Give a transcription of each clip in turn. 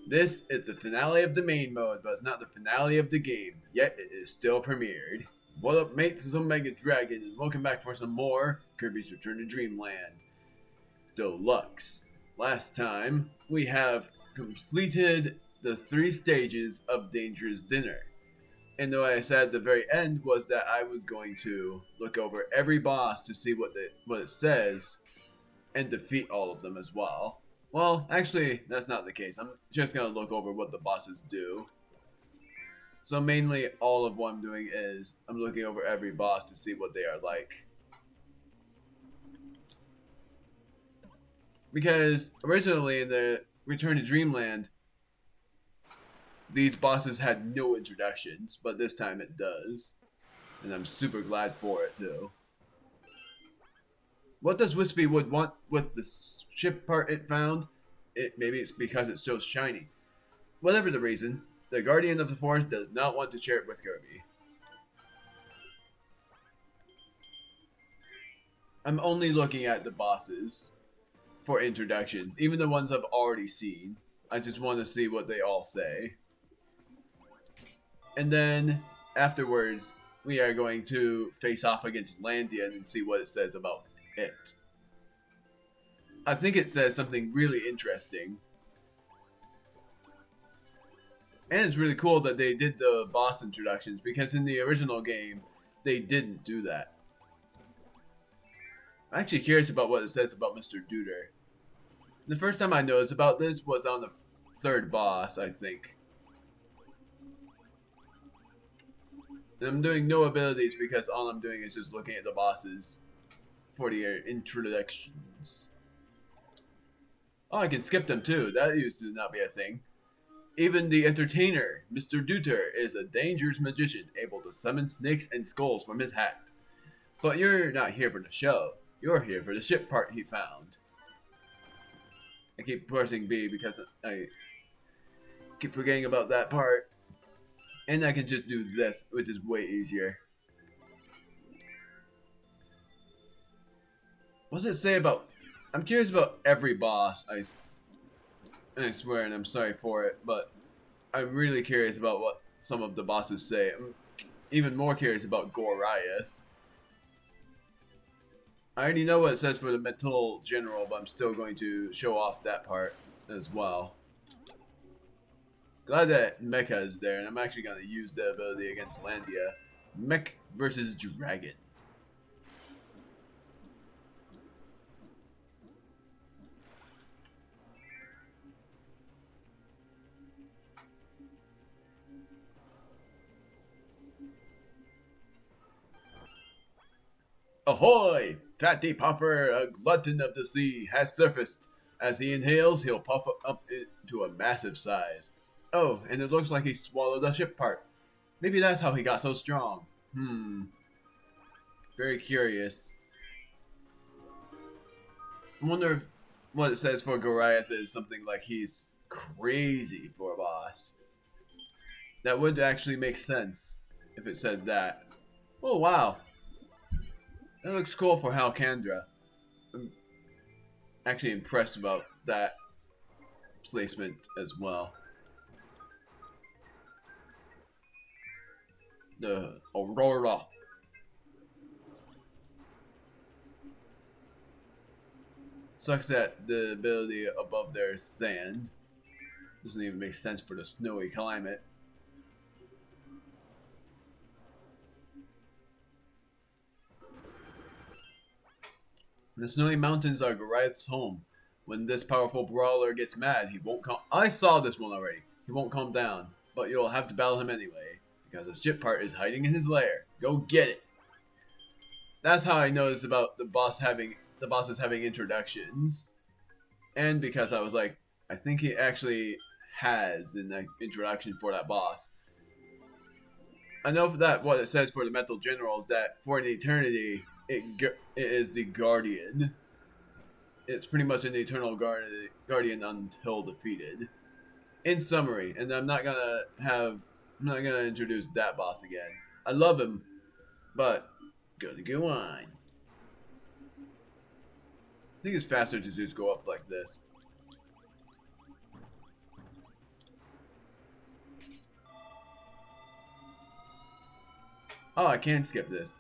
This is the finale of the main mode, but it's not the finale of the game, yet it is still premiered. What up, mates? It's Omega Dragon, and welcome back for some more Kirby's Return to Dreamland Deluxe. Last time, we have completed the 3 stages of Dangerous Dinner. And the way I said at the very end was that I was going to look over every boss to see what it says, and defeat all of them as well. Well, actually, that's not the case. I'm just going to look over what the bosses do. So mainly, all of what I'm doing is I'm looking over every boss to see what they are like. Because originally in the Return to Dreamland, these bosses had no introductions, but this time it does. And I'm super glad for it too. What does Wispy Wood want with the ship part it found? Maybe it's because it's so shiny. Whatever the reason, the Guardian of the Forest does not want to share it with Kirby. I'm only looking at the bosses for introductions, even the ones I've already seen. I just want to see what they all say. And then, afterwards, we are going to face off against Landian and see what it says about it. I think it says something really interesting. And it's really cool that they did the boss introductions, because in the original game, they didn't do that. I'm actually curious about what it says about Mr. Duder. The first time I noticed about this was on the 3rd boss, I think. And I'm doing no abilities because all I'm doing is just looking at the bosses for the introductions. Oh, I can skip them too. That used to not be a thing. Even the entertainer, Mr. Duter, is a dangerous magician able to summon snakes and skulls from his hat. But you're not here for the show. You're here for the ship part he found. I keep pressing B because I keep forgetting about that part. And I can just do this, which is way easier. What does it say about... I'm curious about every boss, I swear, and I'm sorry for it, but I'm really curious about what some of the bosses say. I'm even more curious about Goliath. I already know what it says for the Mental General, but I'm still going to show off that part as well. Glad that Mecha is there, and I'm actually going to use that ability against Landia. Mech versus Dragon. Ahoy! Fatty Puffer, a glutton of the sea, has surfaced. As he inhales, he'll puff up into a massive size. Oh, and it looks like he swallowed a ship part. Maybe that's how he got so strong. Very curious. I wonder if what it says for Goliath is something like he's crazy for a boss. That would actually make sense if it said that. Oh, wow. That looks cool for Halcandra. I'm actually impressed about that placement as well. The Aurora. Sucks that the ability above there is sand. Doesn't even make sense for the snowy climate. The snowy mountains are Goliath's home. When this powerful brawler gets mad, he won't calm. I saw this one already. He won't calm down, but you'll have to battle him anyway, because the ship part is hiding in his lair. Go get it. That's how I noticed about the bosses having introductions, and because I was like, I think he actually has an introduction for that boss. I know that what it says for the Mental General is that for an eternity, it is the Guardian. It's pretty much an eternal guardian until defeated. In summary, and I'm not gonna introduce that boss again. I love him, but gotta go on. I think it's faster to just go up like this. Oh, I can't skip this.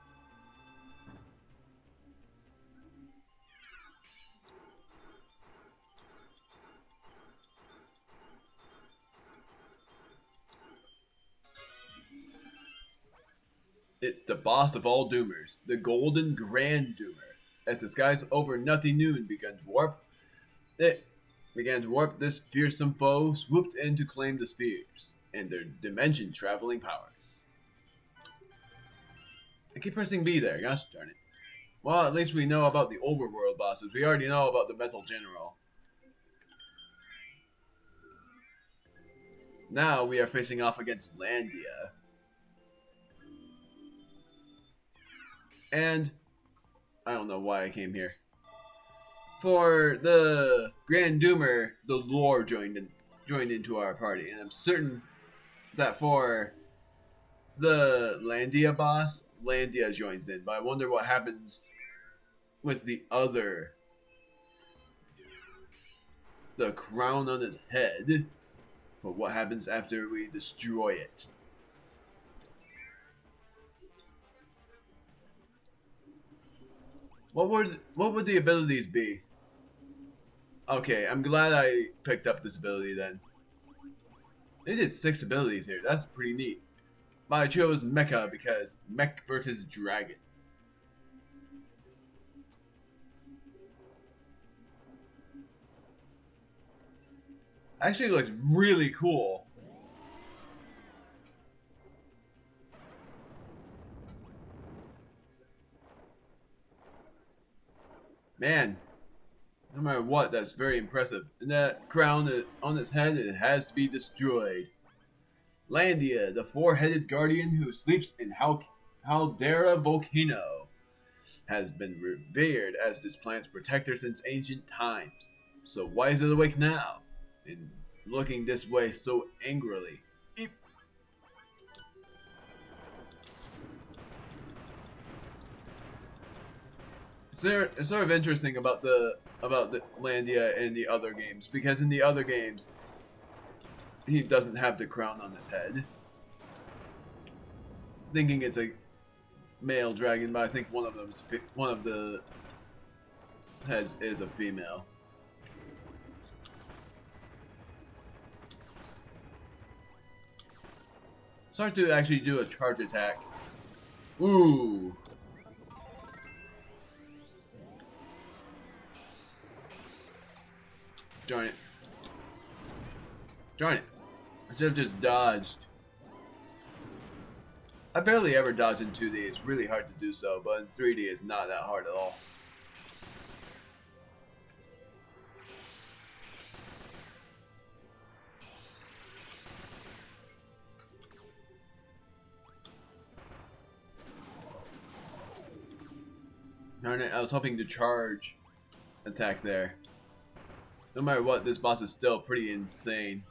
It's the boss of all doomers, the Golden Grand Doomer. As the skies over Nutty Noon began to warp, this fearsome foe swooped in to claim the spheres and their dimension-traveling powers. I keep pressing B there, gosh darn it. Well, at least we know about the overworld bosses. We already know about the Metal General. Now we are facing off against Landia. And I don't know why I came here. For the Grand Doomer, the lore joined into our party, and I'm certain that for the Landia boss, Landia joins in. But I wonder what happens with the crown on its head. But what happens after we destroy it? What would the abilities be? Okay, I'm glad I picked up this ability then. They did 6 abilities here. That's pretty neat. But I chose Mecha because Mech versus Dragon. Actually looks really cool. Man, no matter what, that's very impressive. And that crown on its head, it has to be destroyed. Landia, the 4-headed guardian who sleeps in Haldera Volcano, has been revered as this planet's protector since ancient times. So why is it awake now? And looking this way so angrily. Eep. It's sort of interesting about the Landia in the other games, because in the other games he doesn't have the crown on his head. Thinking it's a male dragon, but I think one of the heads is a female. Start to actually do a charge attack. Ooh. Darn it. Darn it. I should have just dodged. I barely ever dodge in 2D. It's really hard to do so, but in 3D it's not that hard at all. Darn it, I was hoping to charge attack there. No matter what, this boss is still pretty insane.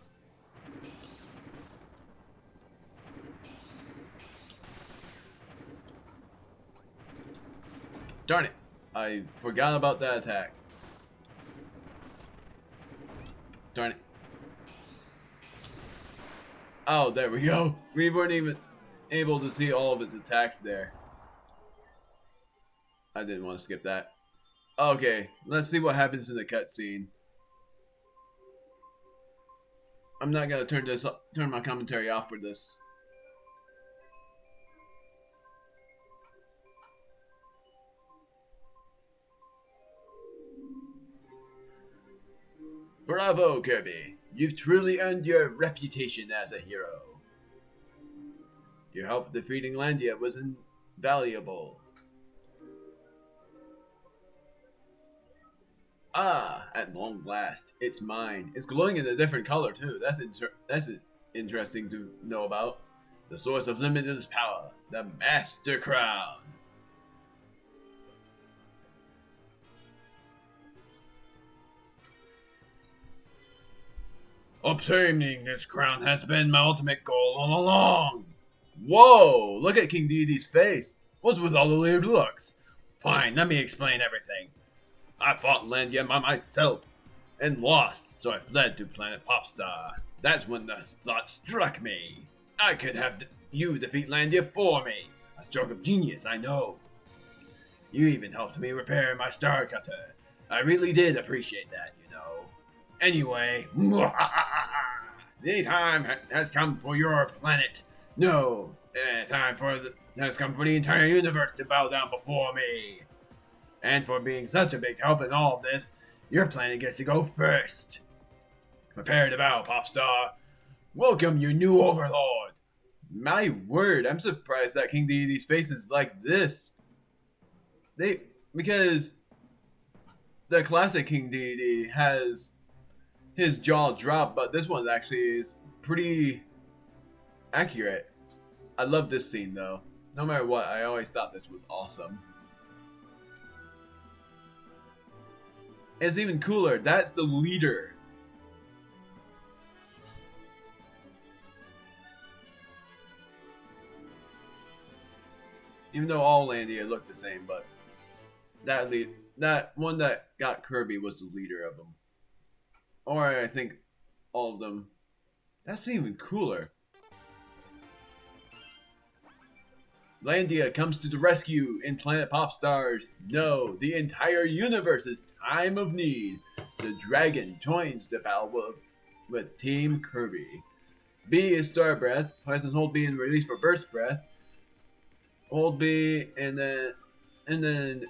Darn it! I forgot about that attack. Darn it. Oh, there we go. We weren't even able to see all of its attacks there. I didn't want to skip that. Okay, let's see what happens in the cutscene. I'm not gonna turn my commentary off for this. Bravo, Kirby! You've truly earned your reputation as a hero. Your help defeating Landia was invaluable. Ah, at long last, it's mine. It's glowing in a different color too. That's interesting to know about. The source of limitless power, the Master Crown. Obtaining this crown has been my ultimate goal all along. Whoa! Look at King Deity's face. What's with all the weird looks? Fine, let me explain everything. I fought Landia by myself and lost, so I fled to planet Popstar. That's when the thought struck me. I could have you defeat Landia for me. I A stroke of genius, I know. You even helped me repair my star cutter. I really did appreciate that, you know. Anyway, the time has come for your planet. No, has come for the entire universe to bow down before me. And for being such a big help in all of this, your planet gets to go first. Prepare to bow, Popstar. Welcome your new overlord. My word, I'm surprised that King Deity's face is like this. Because the classic King Deity has his jaw dropped, but this one actually is pretty accurate. I love this scene though. No matter what, I always thought this was awesome. It's even cooler. That's the leader. Even though all Landia look the same, but that one that got Kirby was the leader of them. Or I think all of them. That's even cooler. Landia comes to the rescue in Planet Popstars. No, the entire universe's time of need. The dragon joins the battle with Team Kirby. B is Star Breath. Press and hold B and release for Burst Breath. Hold B and then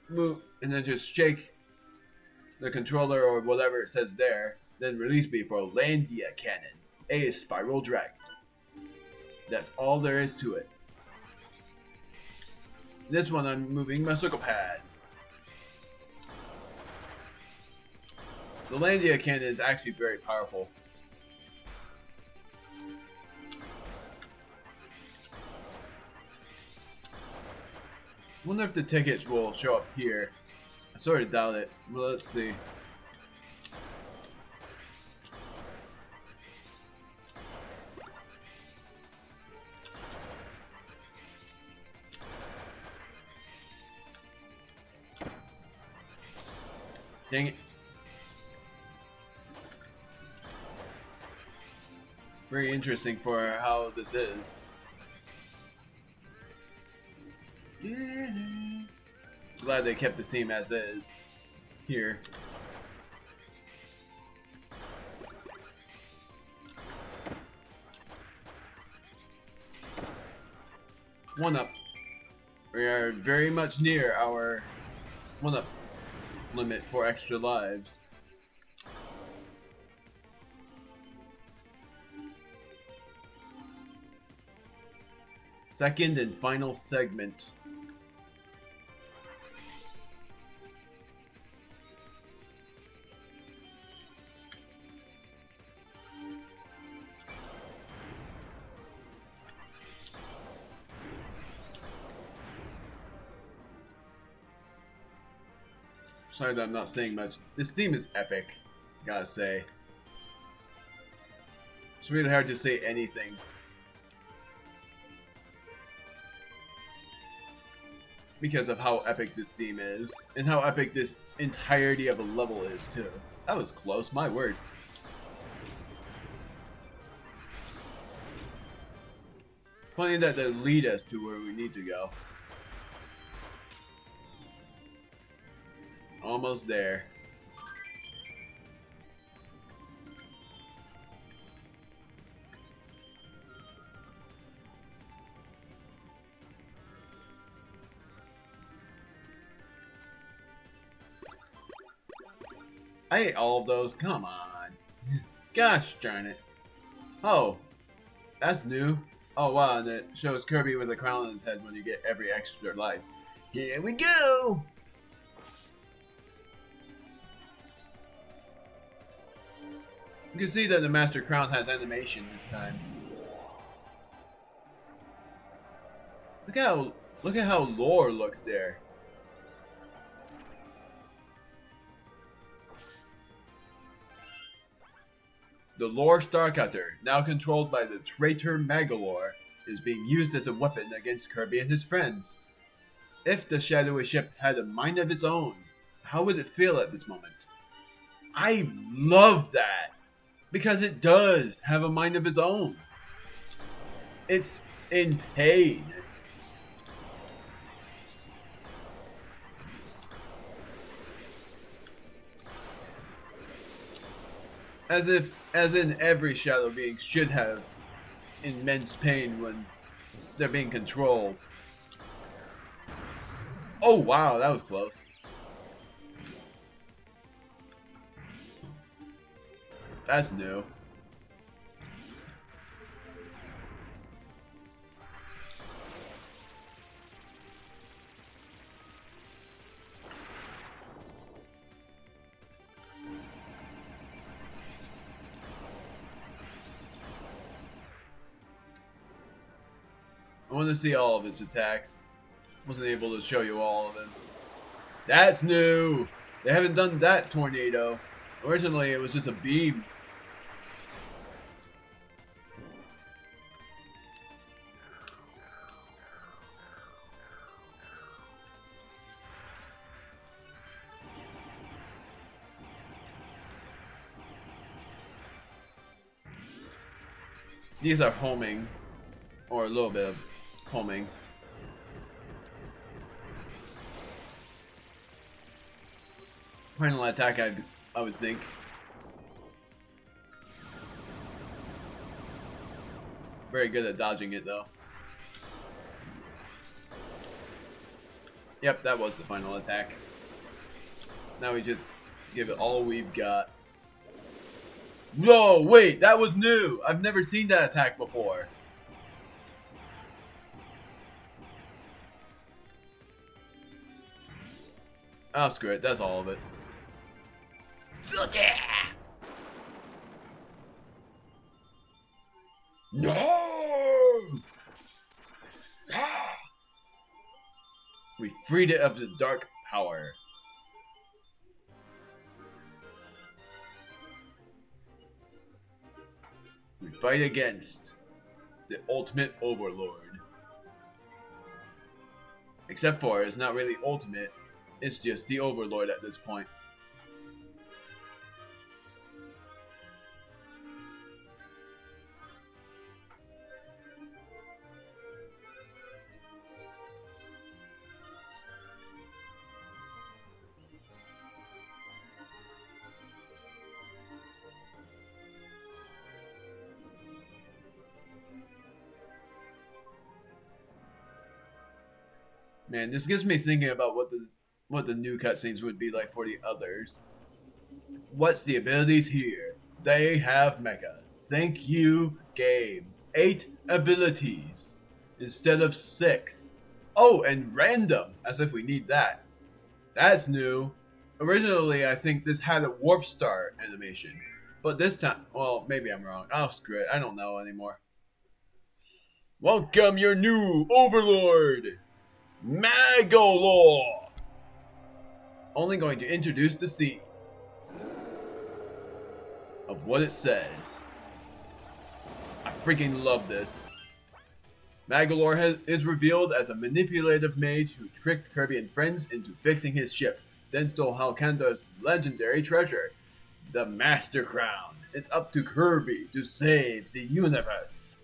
move and then just shake the controller or whatever it says there. Then release B for Landia Cannon. A is Spiral Dragon. That's all there is to it. This one I'm moving my circle pad. The Landia Cannon is actually very powerful. I wonder if the tickets will show up here. I sort of doubt it, but let's see. Dang it. Very interesting for how this is. Yeah. Glad they kept the theme as is here. One up. We are very much near our one up limit for extra lives. Second and final segment. Sorry that I'm not saying much. This theme is epic, gotta say. It's really hard to say anything. Because of how epic this theme is, and how epic this entirety of a level is too. That was close, my word. Funny that they lead us to where we need to go. Almost there. I ate all of those. Come on. Gosh darn it. Oh, that's new. Oh wow, and it shows Kirby with a crown on his head when you get every extra life. Here we go! You can see that the Master Crown has animation this time. Look at how Lore looks there. The Lore Starcutter, now controlled by the traitor Magolor, is being used as a weapon against Kirby and his friends. If the shadowy ship had a mind of its own, how would it feel at this moment? I love that! Because it does have a mind of its own. It's in pain. As in every shadow being should have immense pain when they're being controlled. Oh wow, that was close. That's new. I want to see all of its attacks. Wasn't able to show you all of them. That's new! They haven't done that tornado. Originally it was just a beam. These are homing. Or a little bit of homing. Final attack, I would think. Very good at dodging it, though. Yep, that was the final attack. Now we just give it all we've got. Whoa, wait, that was new! I've never seen that attack before. Oh, screw it, that's all of it. No! We freed it of the dark power. We fight against the ultimate overlord. Except for it's not really ultimate, it's just the overlord at this point. Man, this gets me thinking about what the new cutscenes would be like for the others. What's the abilities here? They have Mecha. Thank you, game. 8 abilities instead of 6. Oh, and random, as if we need that. That's new. Originally, I think this had a warp star animation, but this time, well, maybe I'm wrong. Oh, screw it. I don't know anymore. Welcome your new overlord, Magolor! Only going to introduce the scene of what it says. I freaking love this. Magolor is revealed as a manipulative mage who tricked Kirby and friends into fixing his ship, then stole Halkanda's legendary treasure, the Master Crown. It's up to Kirby to save the universe.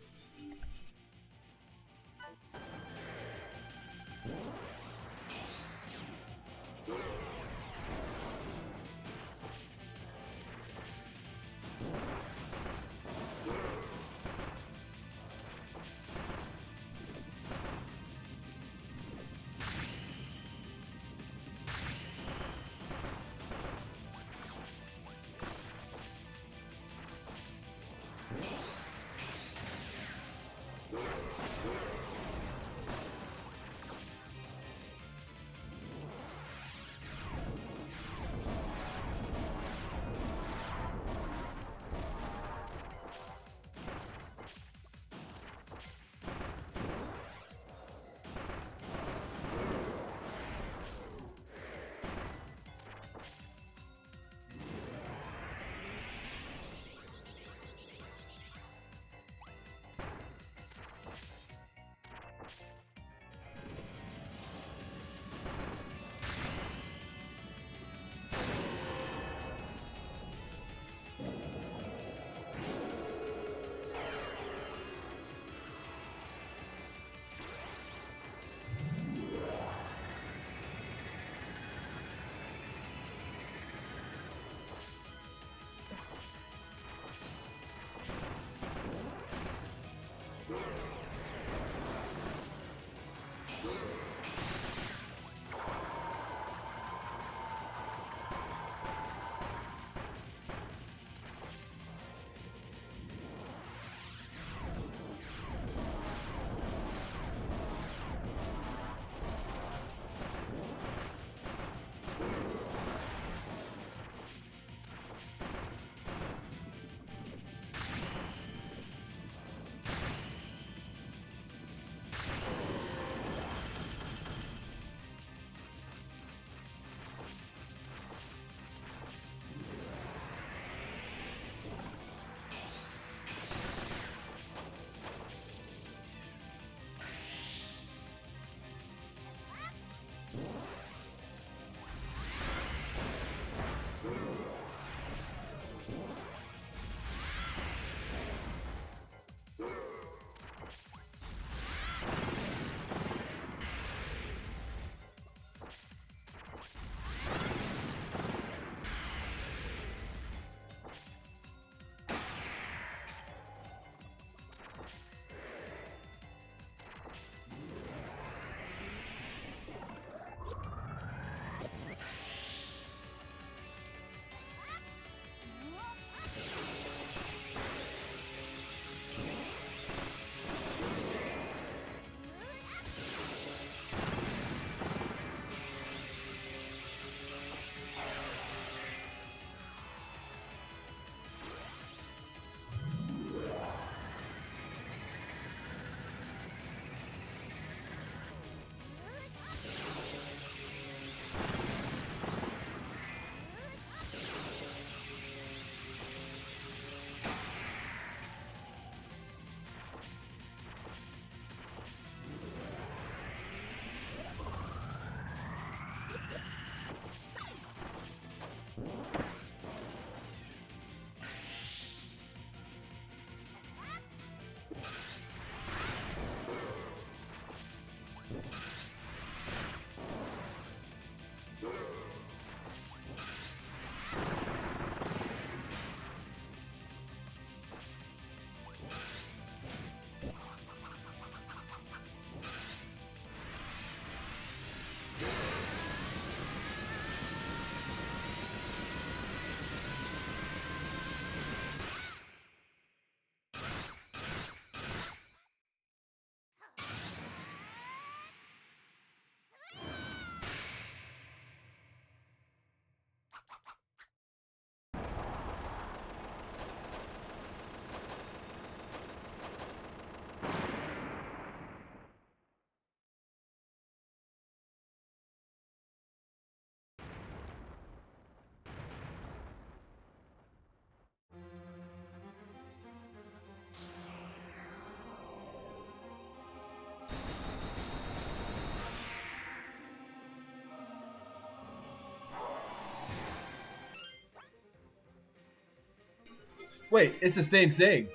Wait, it's the same thing.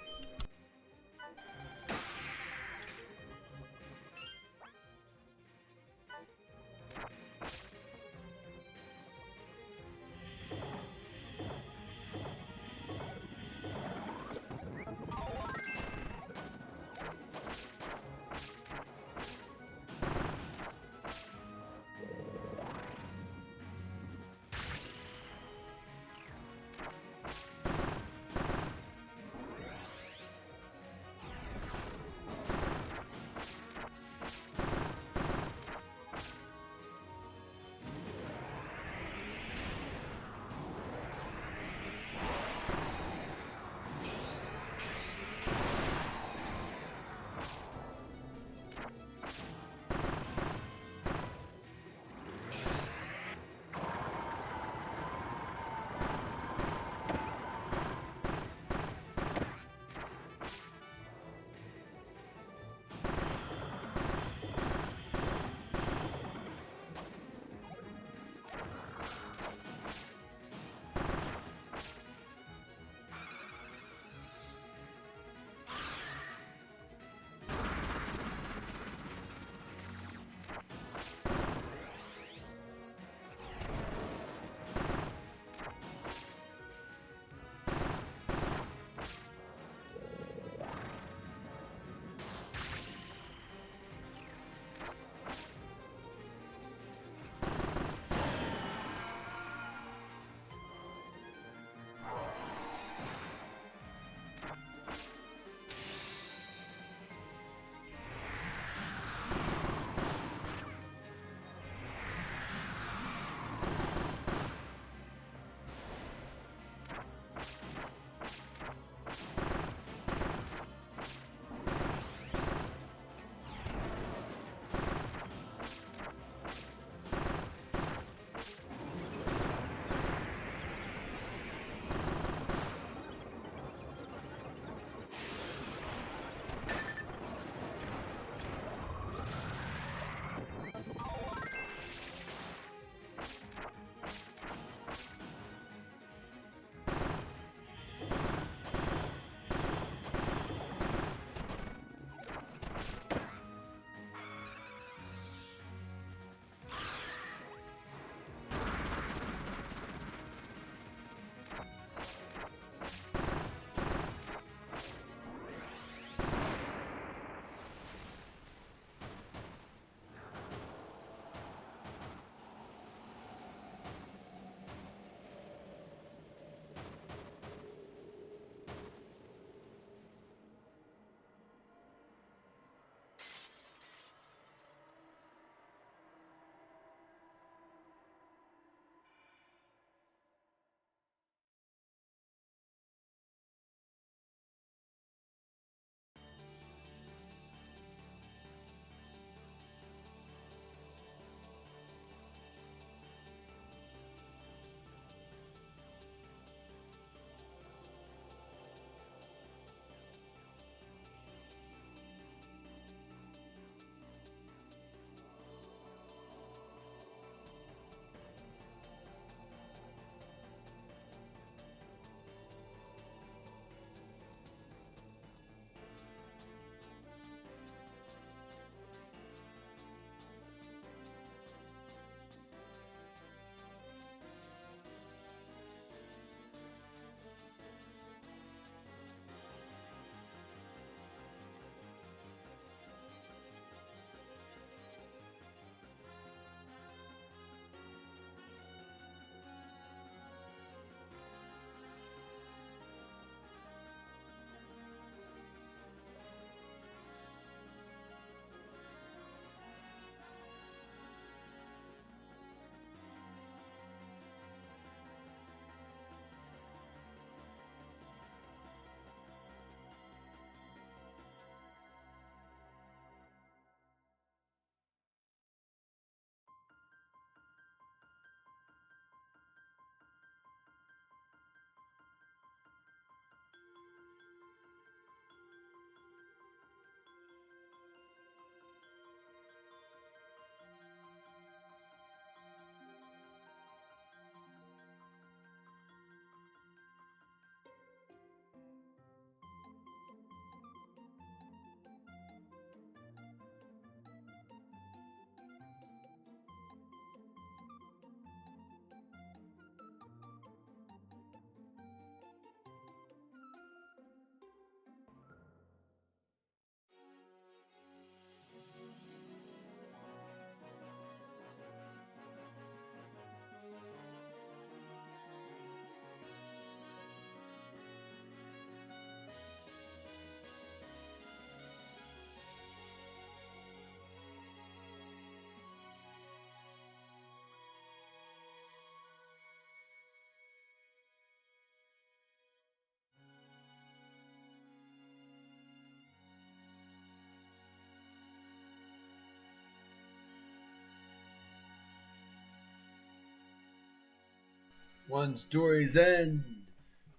One story's end,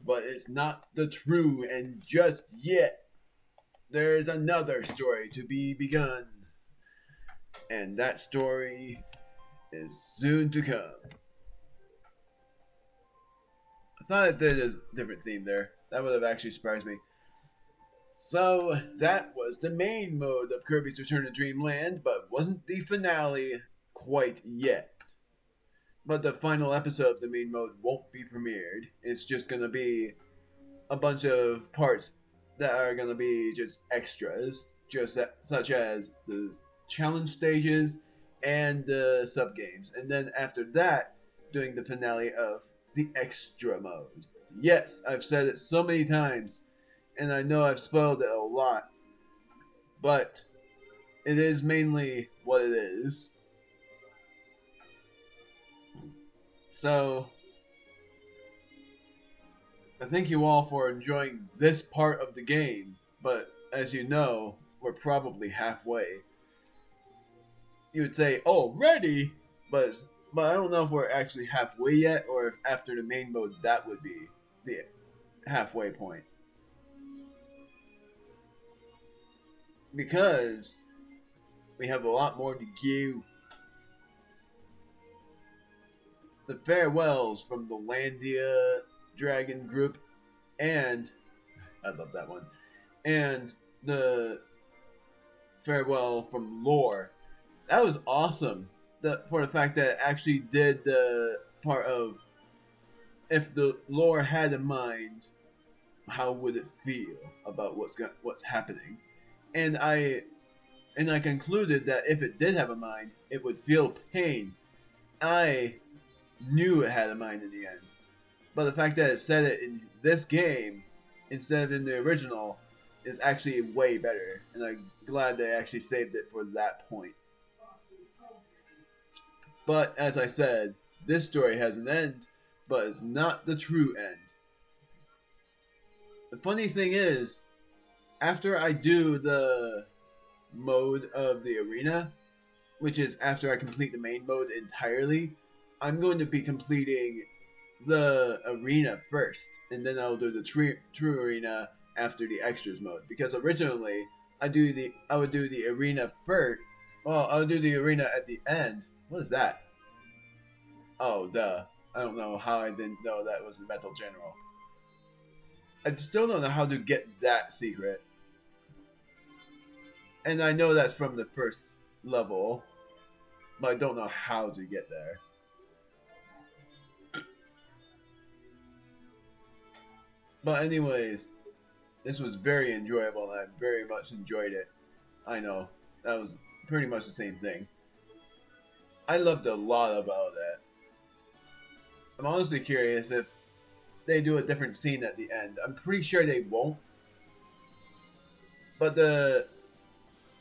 but it's not the true end just yet. There's another story to be begun, and that story is soon to come. I thought I did a different theme there. That would have actually surprised me. So that was the main mode of Kirby's Return to Dreamland, but wasn't the finale quite yet. But the final episode of the main mode won't be premiered. It's just gonna be a bunch of parts that are gonna be just extras, such as the challenge stages and the sub games, and then after that, doing the finale of the extra mode. Yes, I've said it so many times, and I know I've spoiled it a lot, but it is mainly what it is. So, I thank you all for enjoying this part of the game, but as you know, we're probably halfway. You would say, already? But I don't know if we're actually halfway yet, or if after the main mode that would be the halfway point. Because we have a lot more to give. The farewells from the Landia Dragon group, and I love that one, and the farewell from Lore. That was awesome. For the fact that it actually did the part of if the Lore had a mind, how would it feel about what's happening, and I concluded that if it did have a mind, it would feel pain. I knew it had a mind in the end. But the fact that it said it in this game instead of in the original is actually way better. And I'm glad they actually saved it for that point. But as I said, this story has an end, but it's not the true end. The funny thing is, after I do the mode of the arena, which is after I complete the main mode entirely, I'm going to be completing the arena first, and then I'll do the true arena after the extras mode. Because originally, I would do the arena first. Well, I'll do the arena at the end. What is that? Oh, duh. I don't know how I didn't know that was the Metal General. I still don't know how to get that secret. And I know that's from the first level, but I don't know how to get there. But anyways, this was very enjoyable, and I very much enjoyed it. I know, that was pretty much the same thing. I loved a lot about it. I'm honestly curious if they do a different scene at the end. I'm pretty sure they won't. But the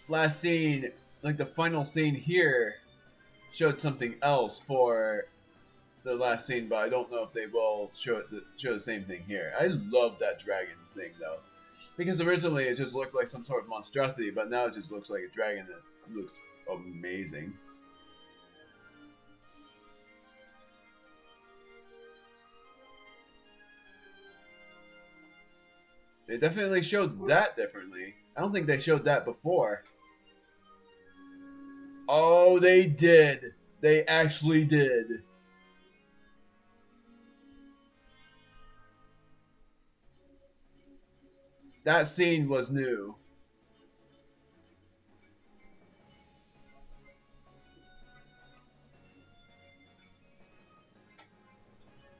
last scene, like the final scene here, showed something else for the last scene, but I don't know if they will show the same thing here. I love that dragon thing though, because originally it just looked like some sort of monstrosity, but now it just looks like a dragon that looks amazing. They definitely showed that differently. I don't think they showed that before. Oh, they did. They actually did. That scene was new.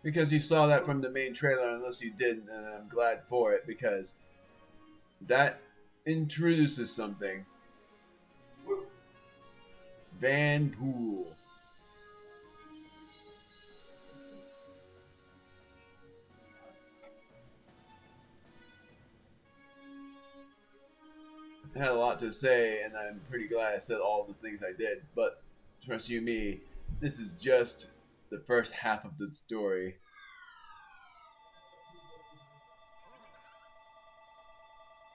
Because you saw that from the main trailer, unless you didn't, and I'm glad for it, because that introduces something. Van Pool. I had a lot to say, and I'm pretty glad I said all the things I did, but trust you me, this is just the first half of the story.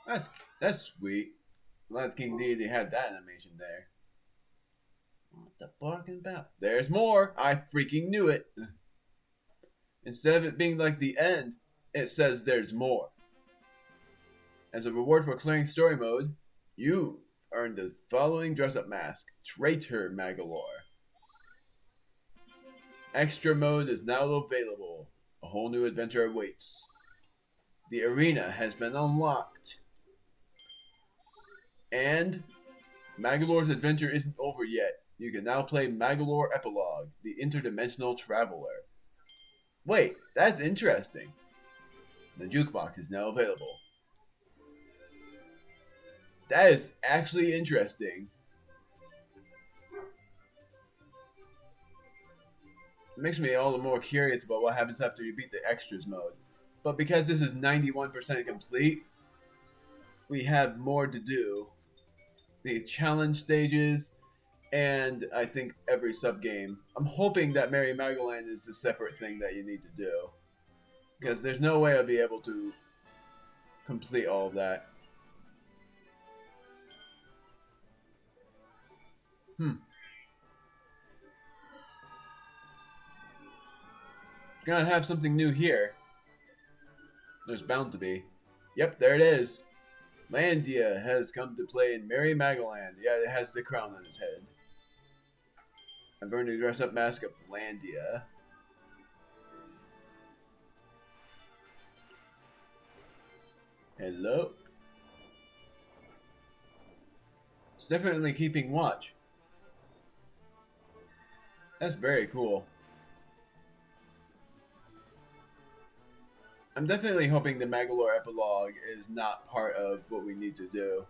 That's sweet. Glad King Deity had that animation there. What the barking about? There's more! I freaking knew it! Instead of it being like the end, it says there's more. As a reward for clearing story mode, you earned the following dress-up mask, Traitor Magolor. Extra mode is now available. A whole new adventure awaits. The arena has been unlocked. And Magolor's adventure isn't over yet. You can now play Magolor Epilogue, the interdimensional traveler. Wait, that's interesting. The jukebox is now available. That is actually interesting. It makes me all the more curious about what happens after you beat the extras mode. But because this is 91% complete, we have more to do. The challenge stages, and I think every sub-game. I'm hoping that Merry Magoland is a separate thing that you need to do. Because there's no way I'll be able to complete all of that. Gotta have something new here. There's bound to be. Yep, there it is. Landia has come to play in Merry Magoland. Yeah, it has the crown on his head. I'm going to dress up mask of Landia. Hello? It's definitely keeping watch. That's very cool. I'm definitely hoping the Magolor Epilogue is not part of what we need to do.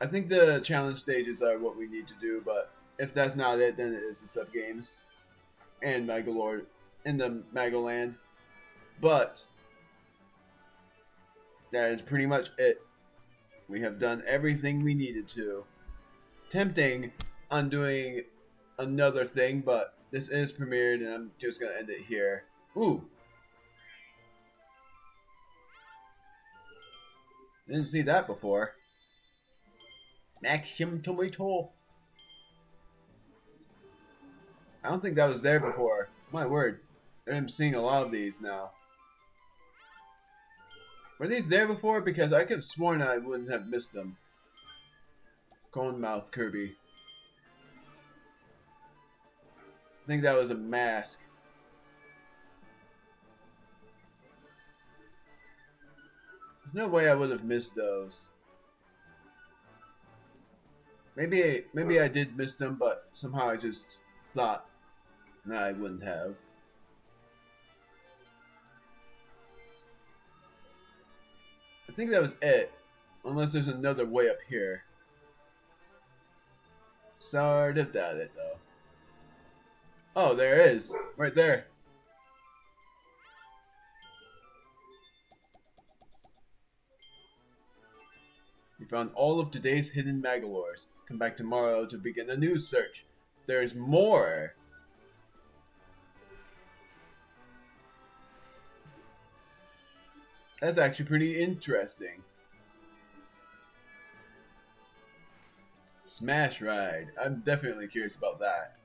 I think the challenge stages are what we need to do, but if that's not it, then it is the sub-games and Magolor in the Magoland. But that is pretty much it. We have done everything we needed to. Tempting on doing another thing, but this is premiered and I'm just going to end it here. Ooh. Didn't see that before. Maximum Tomato. I don't think that was there before. My word. I'm seeing a lot of these now. Were these there before? Because I could have sworn I wouldn't have missed them. Cone Mouth Kirby. I think that was a mask. There's no way I would have missed those. Maybe I did miss them, but somehow I just thought that I wouldn't have. I think that was it. Unless there's another way up here. Sort of doubt it, though. Oh, there it is. Right there. We found all of today's hidden Magolors. Come back tomorrow to begin a new search. There's more! That's actually pretty interesting. Smash Ride. I'm definitely curious about that.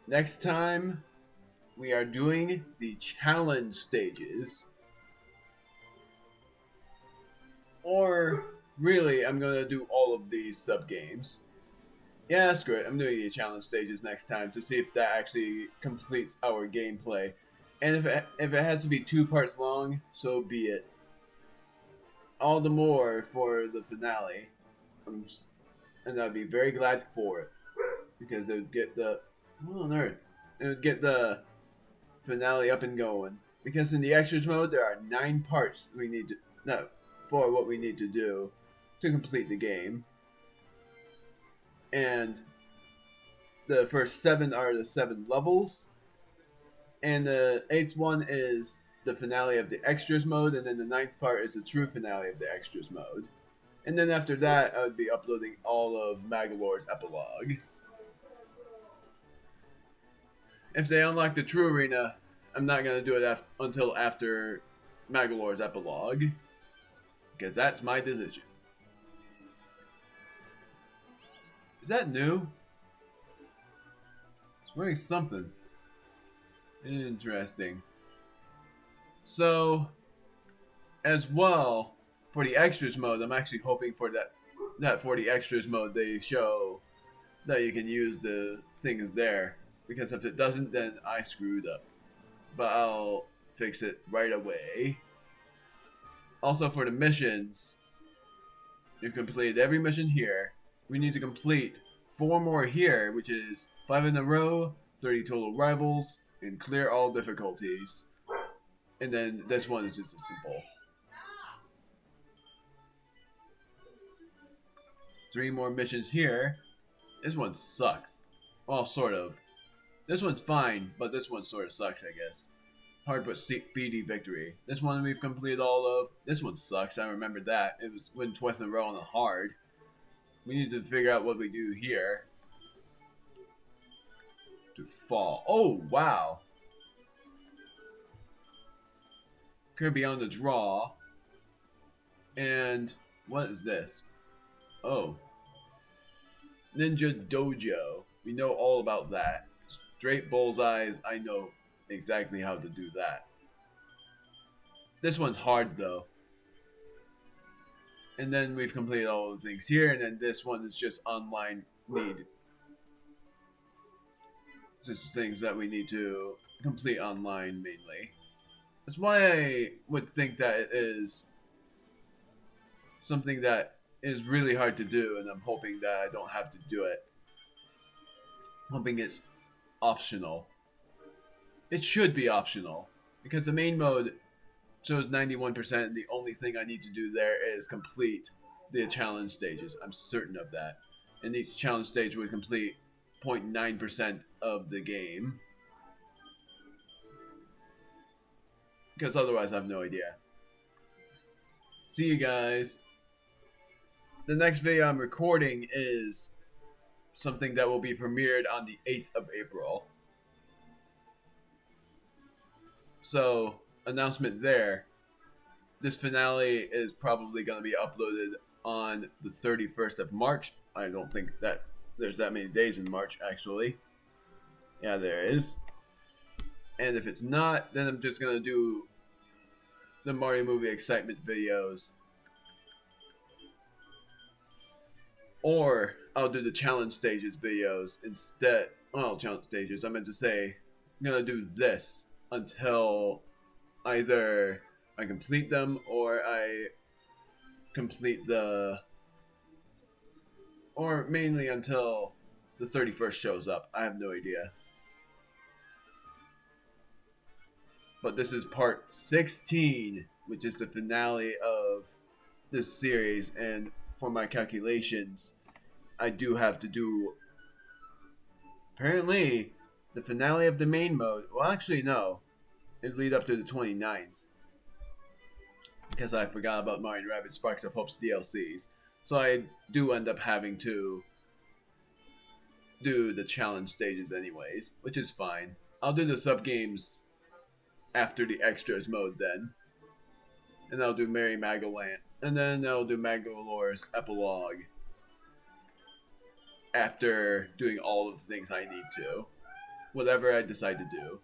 Next time, we are doing the challenge stages. Or, really, I'm going to do all of these sub-games. Yeah, screw it. I'm doing the challenge stages next time to see if that actually completes our gameplay. And if it has to be 2 parts long, so be it. All the more for the finale. And I'd be very glad for it. Because it would get the... What on earth? It would get the finale up and going. Because in the extras mode, there are 9 parts we need to... No, for what we need to do to complete the game. And the first 7 are the 7 levels. And the 8th one is the finale of the extras mode. And then the 9th part is the true finale of the extras mode. And then after that, I would be uploading all of Magolor's Epilogue. If they unlock the true arena, I'm not going to do it until after Magolor's Epilogue. Because that's my decision. Is that new? It's wearing something. Interesting. So, as well, for the extras mode, I'm actually hoping for that for the extras mode they show that you can use the things there. Because if it doesn't, then I screwed up. But I'll fix it right away. Also for the missions, you've completed every mission here. We need to complete 4 more here, which is 5 in a row, 30 total rivals, and clear all difficulties. And then this one is just a simple. 3 more missions here. This one sucks. Well, sort of. This one's fine, but this one sort of sucks, I guess. Hard but speedy victory. This one we've completed all of. This one sucks, I remember that. It was win twice in a row on the hard. We need to figure out what we do here. To fall. Oh, wow. Kirby on the draw. And what is this? Oh. Ninja Dojo. We know all about that. Straight bullseyes. I know exactly how to do that. This one's hard though. And then we've completed all the things here, and then this one is just online need. Just things that we need to complete online mainly. That's why I would think that it is something that is really hard to do, and I'm hoping that I don't have to do it. I'm hoping it's optional. It should be optional, because the main mode shows 91%, and the only thing I need to do there is complete the challenge stages. I'm certain of that. And each challenge stage would complete 0.9% of the game. Because otherwise I have no idea. See you guys. The next video I'm recording is something that will be premiered on the 8th of April. So, announcement there. This finale is probably going to be uploaded on the 31st of March. I don't think that there's that many days in March, actually. Yeah, there is. And if it's not, then I'm just going to do the Mario movie excitement videos. Or I'll do the challenge stages videos instead. Well, challenge stages, I meant to say, I'm going to do this until either I complete them or I complete or mainly until the 31st shows up. I have no idea. But this is part 16, which is the finale of this series, and for my calculations, I do have to do apparently the finale of the main mode. Well, actually no. It'd lead up to the 29th. Because I forgot about Mario & Rabbids Sparks of Hope's DLCs. So I do end up having to do the challenge stages anyways, which is fine. I'll do the sub-games after the extras mode then. And I'll do Merry Magoland. And then I'll do Magolor's Epilogue after doing all of the things I need to. Whatever I decide to do.